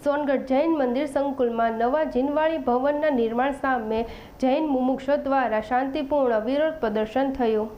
સોનગઢ જૈન મંદિર સંકુલમાં નવા જીનવાડી ભવનના નિર્માણ સામે જૈન મુમુક્ષો દ્વારા શાંતિપૂર્ણ વિરોધ પ્રદર્શન થયું.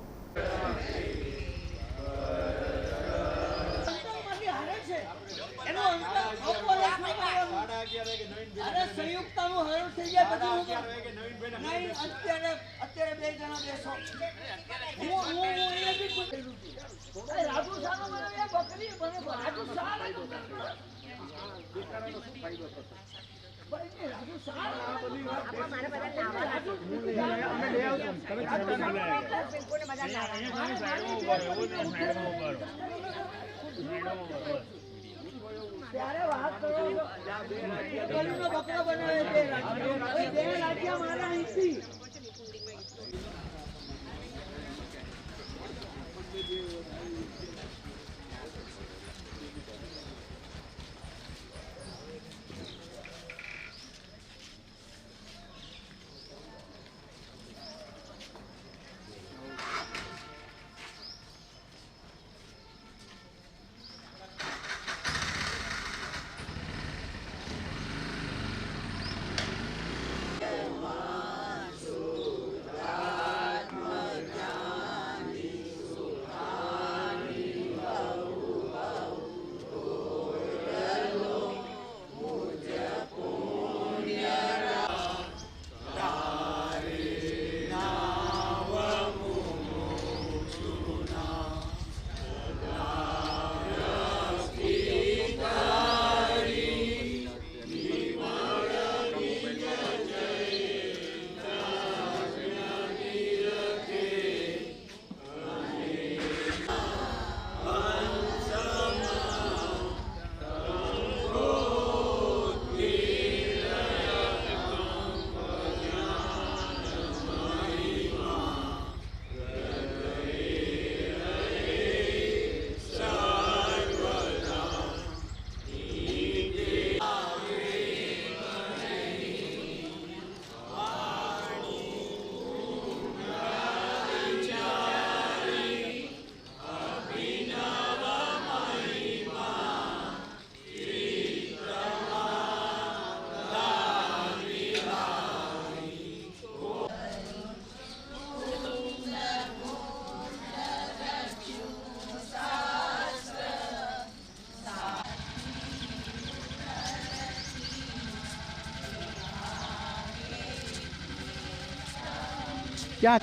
क्या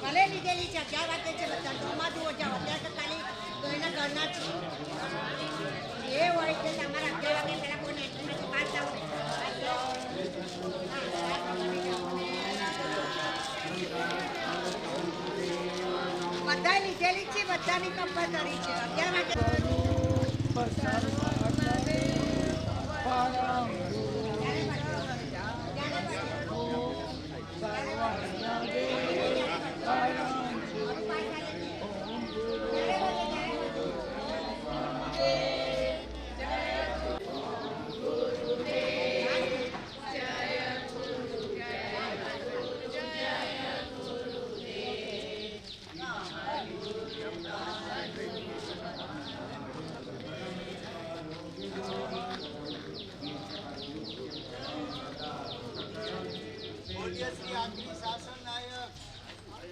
ભલે લીધેલી છે 11 વાગે છે બધા ચોમાં જુઓ જાઓ અત્યારે તો ખાલી તો એના ઘરના જ એ હોય છે તમારા 11 વાગે પહેલાં કોઈને એટલું નથી બહાર જાઓ બધા લીધેલી છે બધાની કમ્પલસરી છે 11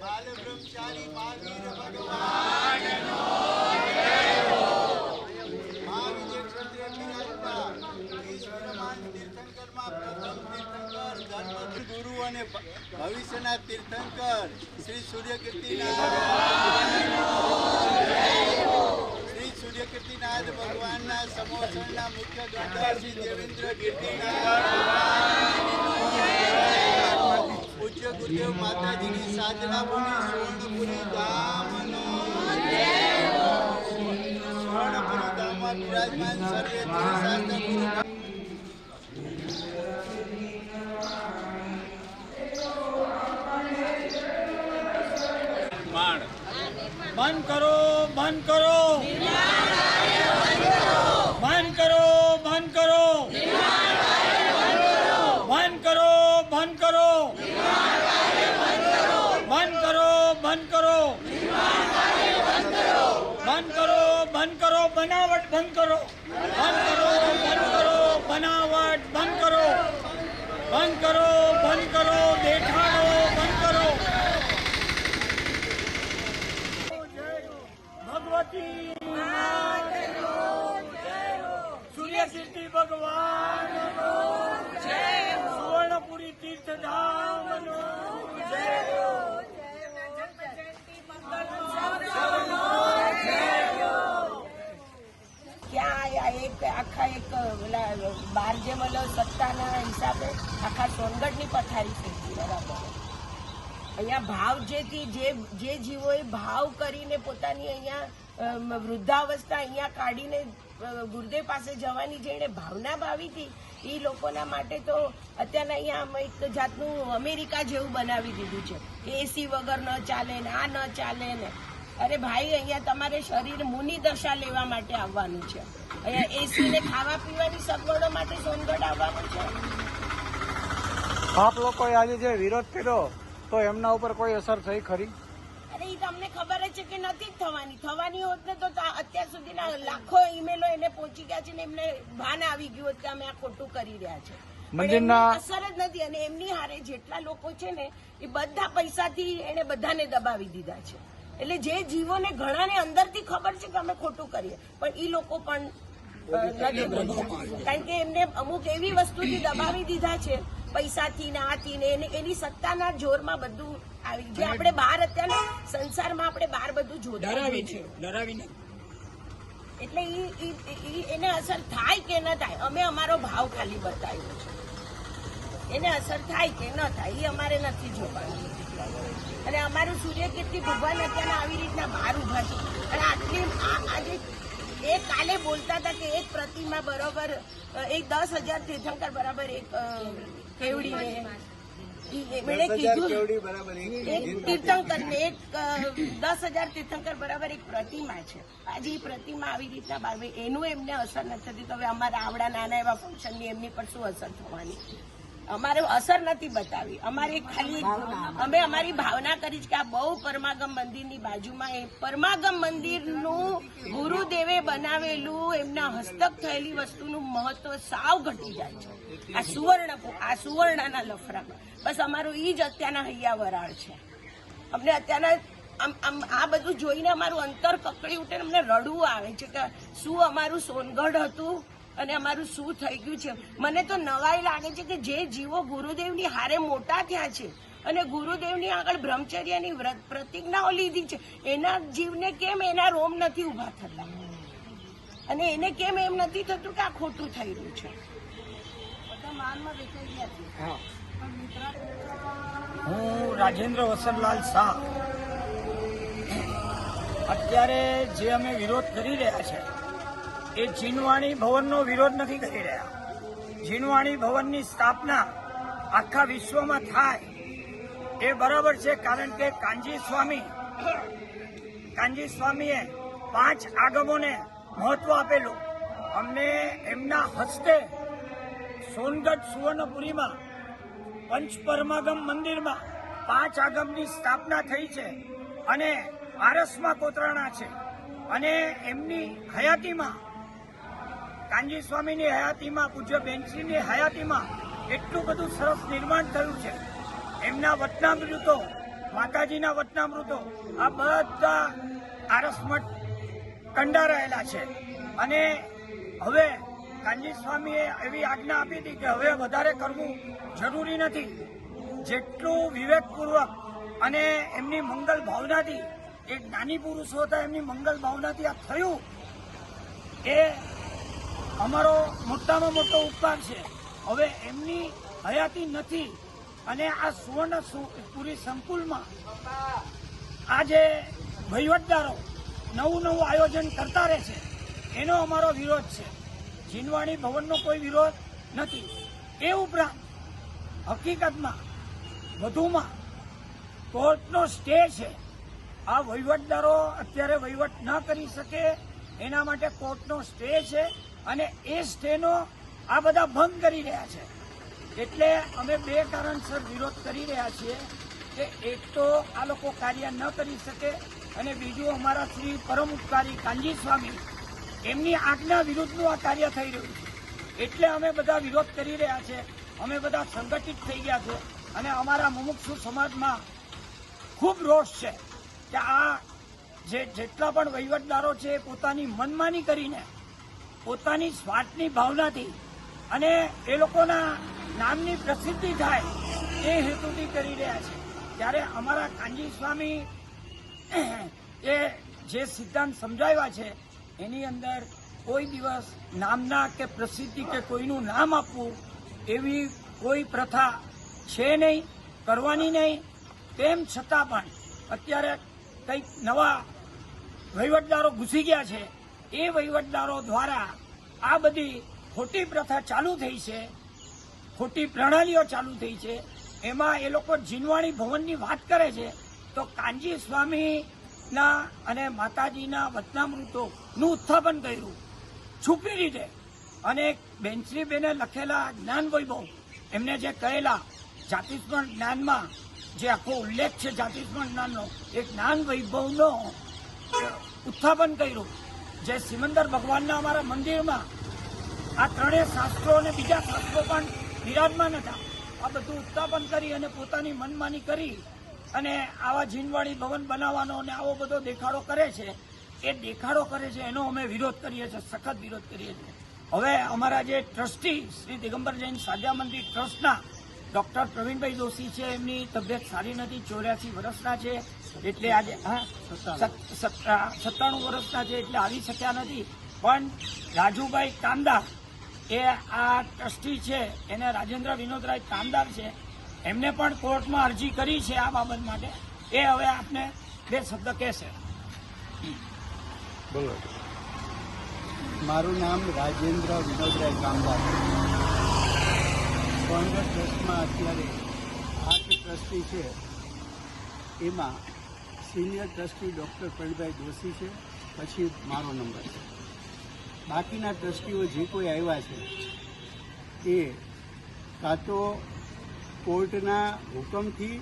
બાલ બ્રહ્મચારી મહાવીર ભગવાનનો મહાવિજય ક્ષત્રિય બિરાજતા ઈશ્વરમાન તીર્થંકરમાં પ્રથમ તીર્થંકર ધર્મ ગુરુ અને ભવિષ્યના તીર્થંકર શ્રી સૂર્યકીર્તિનાથ ભગવાનના સમોસણના મુખ્ય ગણધર શ્રી દેવેન્દ્ર ગીર્તિનાથ પૂજ્ય ગુરુદેવ માતાજીની સાધના ભૂમિ સુવર્ણપુરી ધામનો સુવર્ણપુરી ધામમાં બિરાજમાન સર્વે શાસ્ત્ર ગુરુ બંધ કરો બંધ કરો બંધ કરો બંધ કરો બંધ કરો બંધ કરો બંધ કરો બંધ કરો બંધ કરો બંધ કરો બનાવટ બંધ કરો બંધ કરો બંધ કરો બનાવટ બંધ કરો બંધ કરો બંધ કરો દેખાડો બંધ કરો ભગવતી સૂર્યકીર્તિ ભગવાનનો સુવર્ણપુરી તીર્થધામનો આખા એક બાર જે મતલબ સત્તાના હિસાબે આખા સોનગઢની પથારી થઈ બરાબર. અહીંયા ભાવ જે જીવોએ ભાવ કરીને પોતાની અહીંયા વૃદ્ધાવસ્થા અહીંયા કાઢીને ગુરુદેવ પાસે જવાની જેણે ભાવના ભાવી હતી એ લોકોના માટે તો અત્યારના અહીંયા એક જાતનું અમેરિકા જેવું બનાવી દીધું છે કે એસી વગર ન ચાલે ને આ ન ચાલે ને. અરે ભાઈ, અહીંયા તમારે શરીર મુનિ દશા લેવા માટે આવવાનું છે. અહીંયા એસી ને ખાવા પીવાની સગવડો માટે સોનગઢ આવવાનું છે. આપ લોકોએ આજે જે વિરોધ કર્યો તો એમના ઉપર કોઈ અસર થઈ ખરી? અરે એ તમને ખબર જ છે કે નથી થવાની હોત ને તો અત્યાર સુધીના લાખો ઈમેલો એને પહોંચી ગયા છે ને એમને ભાન આવી ગયું હોત કે અમે આ ખોટું કરી રહ્યા છે. મંદિરના અસર જ નથી. અને એમની હારે જેટલા લોકો છે ને એ બધા પૈસાથી એને બધાને દબાવી દીધા છે. એટલે જે જીવોને ઘણાને અંદરથી ખબર છે કે અમે ખોટું કરીએ પણ એ લોકો પણ નથી, કારણ કે એમને અમુક એવી વસ્તુથી દબાવી દીધા છે પૈસાથી ને આથી ને એની સત્તાના જોરમાં બધું આવી. જે આપણે બહાર અત્યારે સંસારમાં આપણે બહાર બધું જોતા ડરાવીને એટલે એને અસર થાય કે ન થાય અમે અમારો ભાવ ખાલી બતાવ્યો છે. એને અસર થાય કે ન થાય એ અમારે નથી જોવાનું. અને અમારું સૂર્યકીર્તિ ભગવાન અત્યારે આવી રીતના બહાર ઉભા છે. અને આટલી આજે એ કાલે બોલતા હતા કે એક પ્રતિમા બરોબર એક 10,000 તીર્થંકર બરાબર એક કેવડીને મેળે કીધું એક તીર્થંકર ને એક 10,000 તીર્થંકર બરાબર એક પ્રતિમા છે. આજે એ પ્રતિમા આવી રીતના બહાર એનું એમને અસર નથી થતી. તો હવે અમારા આવડા નાના એવા ફંક્શનની એમની પર શું અસર થવાની? અમારે અસર નથી બતાવી. અમારે ખાલી અમે અમારી ભાવના કરી છે કે આ બહુ પરમાગમ મંદિરની બાજુમાં એ પરમાગમ મંદિરનું ગુરુદેવે બનાવેલું એમના હસ્તક થયેલી વસ્તુનું મહત્વ સાવ ઘટી જાય છે આ સુવર્ણના લફરામાં. બસ અમારું એ જ અત્યારના હૈયા વરાળ છે. અમને અત્યારના આ બધું જોઈને અમારું અંતર કકડી ઉઠે અમને રડવું આવે છે કે શું અમારું સોનગઢ હતું અને અમારું શું થઈ ગયું છે. મને તો નવાઈ લાગે છે કે જે જીવો ગુરુદેવની હારે મોટા થયા છે અને ગુરુદેવની આગળ બ્રહ્મચર્યની પ્રતિજ્ઞાઓ લીધી છે એના જીવને કેમ એના રોમ નથી ઉભા થતા અને એને કેમ એમ નથી થતું કે આ ખોટું થઈ રહ્યું છે. હું રાજેન્દ્ર વસંતલાલ શાહ. અત્યારે જે અમે વિરોધ કરી રહ્યા છે એ જીનવાણી ભવનનો વિરોધ નથી કરી રહ્યા. જીનવાણી ભવનની સ્થાપના આખા વિશ્વમાં થાય એ બરાબર છે, કારણ કે કાનજી સ્વામીએ 5 આગમોને મહત્વ આપેલું. અમને એમના હસ્તે સોનગઢ સુવર્ણપુરીમાં પંચપરમાગમ મંદિરમાં 5 આગમની સ્થાપના થઈ છે અને આરસમાં કોતરાણા છે. અને એમની હયાતીમાં કાનજી સ્વામીની હયાતીમાં પૂજ્ય બેનશ્રીની હયાતીમાં એટલું બધું સરસ નિર્માણ થયું છે. એમના વચનામૃતો માતાજીના વચનામૃતો આ બધા આરસમઠ કંડારાયેલા છે. અને હવે કાનજી સ્વામીએ એવી આજ્ઞા આપી હતી કે હવે વધારે કરવું જરૂરી નથી. જેટલું વિવેકપૂર્વક અને એમની મંગલ ભાવનાથી, એક જ્ઞાની પુરુષો હતા, એમની મંગલ ભાવનાથી આ થયું એ અમારો મોટામાં મોટો ઉપકાર છે. હવે એમની હયાતી નથી અને આ સુવર્ણપુરી સંકુલમાં આ જે વહીવટદારો નવું આયોજન કરતા રહે છે એનો અમારો વિરોધ છે. જીનવાણી ભવનનો કોઈ વિરોધ નથી. એ ઉપરાંત હકીકતમાં વધુમાં કોર્ટનો સ્ટે છે. આ વહીવટદારો અત્યારે વહીવટ ન કરી શકે એના માટે કોર્ટનો સ્ટે છે અને એ સ્ટેનો આ બધા ભંગ કરી રહ્યા છે. એટલે અમે બે કારણસર વિરોધ કરી રહ્યા છીએ કે એક તો આ લોકો કાર્ય ન કરી શકે અને બીજું અમારા શ્રી પરમ ઉપકારી કાનજી સ્વામી એમની આજ્ઞા વિરુદ્ધનું આ કાર્ય થઈ રહ્યું છે. એટલે અમે બધા વિરોધ કરી રહ્યા છે. અમે બધા સંગઠિત થઈ ગયા છે અને અમારા મુમુક્ષુ સમાજમાં ખૂબ રોષ છે કે આ જેટલા પણ વહીવટદારો છે પોતાની મનમાની કરીને, પોતાની સ્વાર્થની ભાવનાથી અને એ લોકોના નામની પ્રસિદ્ધિ થાય એ હેતુથી કરી રહ્યા છે. ત્યારે અમારા કાનજી સ્વામી એ જે સિદ્ધાંત સમજાવ્યા છે એની અંદર કોઈ દિવસ નામના કે પ્રસિદ્ધિ કે કોઈનું નામ આપવું એવી કોઈ પ્રથા છે નહીં, કરવાની નહીં. તેમ છતાં પણ અત્યારે કંઈક નવા વહીવટદારો ઘૂસી ગયા છે. એ વહીવટદારો દ્વારા આ બધી ખોટી પ્રથા ચાલુ થઈ છે, ખોટી પ્રણાલીઓ ચાલુ થઈ છે. એમાં એ લોકો જીનવાણી ભવનની વાત કરે છે તો કાનજી સ્વામીના અને માતાજીના વચનામૃતોનું ઉત્થાપન કર્યું છુપી રીતે. અને બેનશ્રીબેને લખેલા જ્ઞાન વૈભવ, એમને જે કહેલા જાતિસ્મરણ જ્ઞાનમાં જે આખો ઉલ્લેખ છે જાતિસ્મરણ જ્ઞાનનો, એ જ્ઞાન વૈભવનો ઉત્થાપન કર્યું. જે સિમંદર ભગવાનના અમારા મંદિરમાં આ ત્રણેય શાસ્ત્રો અને બીજા શાસ્ત્રો પણ વિરાજમાન હતા. આ બધું ઉત્થાપન કરી અને પોતાની મનમાની કરી અને આવા જીનવાણી ભવન બનાવવાનો અને આવો બધો દેખાડો કરે છે. એ દેખાડો કરે છે એનો અમે વિરોધ કરીએ છીએ, સખત વિરોધ કરીએ છીએ. હવે અમારા જે ટ્રસ્ટી શ્રી દિગંબર જૈન સાધ્યા મંદિર ટ્રસ્ટના ડોક્ટર પ્રવીણભાઈ જોશી છે, એમની તબિયત સારી નથી, 84 વર્ષના છે, એટલે આજે 97 વર્ષના છે, એટલે આવી શક્યા નથી. પણ રાજુભાઈ કામદાર એ આ ટ્રસ્ટી છે, એને રાજેન્દ્ર વિનોદરાય કામદાર છે, એમને પણ કોર્ટમાં અરજી કરી છે આ બાબત માટે. એ હવે આપને બે શબ્દ કહેશે. બોલો. મારું નામ રાજેન્દ્ર વિનોદરાય કામદાર. કોંગ્રેસ ટ્રસ્ટમાં અત્યારે 8 ટ્રસ્ટી છે. એમાં senior trustee doctor Pravinbhai Joshi છે, પછી મારો નંબર છે. બાકીના ટ્રસ્ટીઓ જે કોઈ આવ્યા છે એ કાં તો કોર્ટના હુકમથી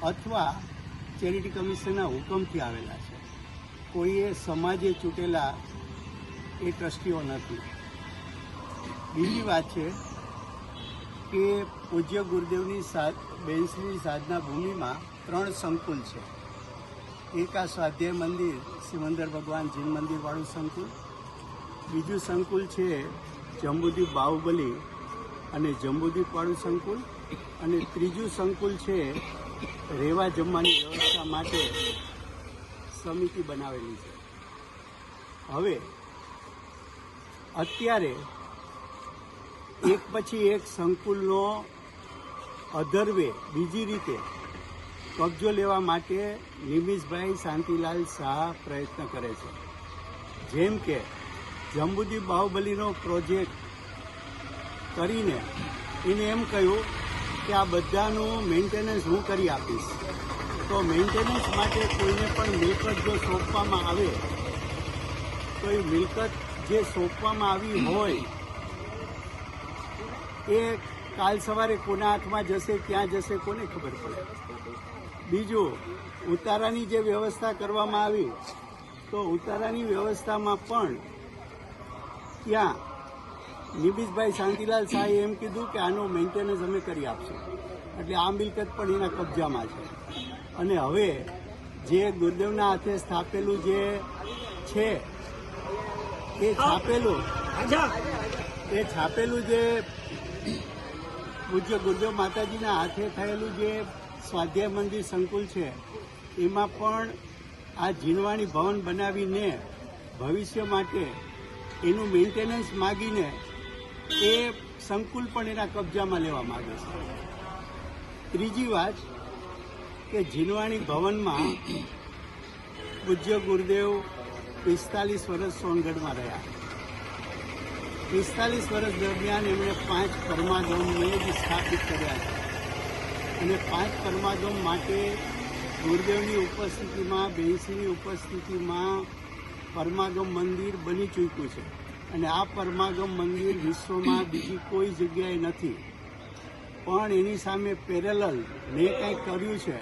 અથવા ચેરિટી કમિશનના હુકમથી આવેલા છે. કોઈએ સમાજે ચૂંટેલા એ ટ્રસ્ટીઓ નથી. બીજી વાત છે કે પૂજ્ય ગુરુદેવની બેનશ્રી સાધના ભૂમિમાં 3 સંકુલ છે. એક આ સ્વાધ્યાય મંદિર સિમંદર ભગવાન જીન મંદિરવાળું સંકુલ, બીજું સંકુલ છે જંબુદીપ બાહુબલી અને જંબુદીપવાળું સંકુલ, અને ત્રીજું સંકુલ છે રહેવા જમવાની વ્યવસ્થા માટે સમિતિ બનાવેલી છે. હવે અત્યારે એક પછી એક સંકુલનો અધર્વે બીજી રીતે કબજો લેવા માટે નિમિષભાઈ શાંતિલાલ શાહ પ્રયત્ન કરે છે. જેમ કે જંબુદીપ બાહુબલીનો પ્રોજેક્ટ કરીને એને એમ કહ્યું કે આ બધાનું મેન્ટેનન્સ હું કરી આપીશ. તો મેન્ટેનન્સ માટે કોઈને પણ મિલકત જો સોંપવામાં આવે તો એ મિલકત જે સોંપવામાં આવી હોય એ કાલ સવારે કોના હાથમાં જશે, ક્યાં જશે, કોને ખબર પડે. બીજું, ઉતારાની જે વ્યવસ્થા કરવામાં આવી તો ઉતારાની વ્યવસ્થામાં પણ ત્યાં નિમિષભાઈ શાંતિલાલ શાહે એમ કીધું કે આનું મેન્ટેનન્સ અમે કરી આપશું, એટલે આ મિલકત પણ એના કબજામાં છે. અને હવે જે ગુરુદેવના હાથે સ્થાપેલું જે છે એ છાપેલું જે પૂજ્ય ગુરુદેવ માતાજીના હાથે થયેલું જે સ્વાધ્યાય મંદિર સંકુલ છે એમાં પણ આ જીનવાણી ભવન બનાવીને ભવિષ્ય માટે એનું મેન્ટેનન્સ માગીને એ સંકુલ પણ એના કબજામાં લેવા માંગે છે. ત્રીજી વાત કે જીનવાણી ભવનમાં પૂજ્ય ગુરુદેવ 45 વર્ષ સોનગઢમાં રહ્યા. 45 વર્ષ દરમિયાન એમણે 5 પરમાગમને જ સ્થાપિત કર્યા છે અને 5 પરમાગમ માટે ગુરુદેવની ઉપસ્થિતિમાં, બેનસીની ઉપસ્થિતિમાં પરમાગમ મંદિર બની ચૂક્યું છે અને આ પરમાગમ મંદિર વિશ્વમાં બીજી કોઈ જગ્યાએ નથી. પણ એની સામે પેરેલલ મેં કંઈક કર્યું છે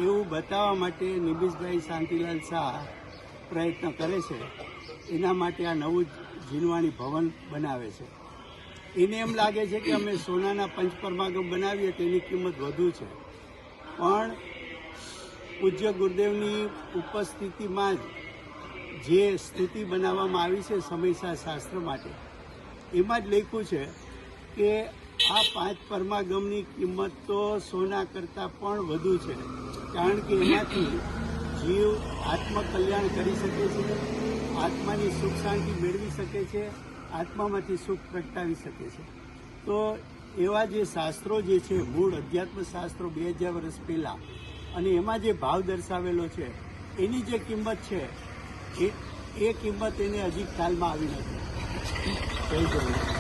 એવું બતાવવા માટે નિમિષભાઈ શાંતિલાલ શાહ પ્રયત્ન કરે છે. એના માટે આ નવું જીનવાણી ભવન બનાવે છે. એને એમ લાગે છે કે અમે સોનાના પંચપરમાગમ બનાવીએ તેની કિંમત વધુ છે, પણ પૂજ્ય ગુરુદેવની ઉપસ્થિતિમાં જ જે સ્તુતિ બનાવવામાં આવી છે સમયસા શાસ્ત્ર માટે, એમાં જ લખ્યું છે કે આ 5 પરમાગમની કિંમત તો સોના કરતાં પણ વધુ છે, કારણ કે એમાંથી જીવ આત્મકલ્યાણ કરી શકે છે, આત્માની સુખ શાંતિ મેળવી શકે છે, આત્મામાંથી સુખ પ્રગટાવી શકે છે. તો એવા જે શાસ્ત્રો જે છે, મૂળ અધ્યાત્મ શાસ્ત્રો 2000 વર્ષ પહેલાં, અને એમાં જે ભાવ દર્શાવેલો છે એની જે કિંમત છે એ કિંમત એને હજી ખ્યાલમાં આવી નથી. જય જગન્નાથ.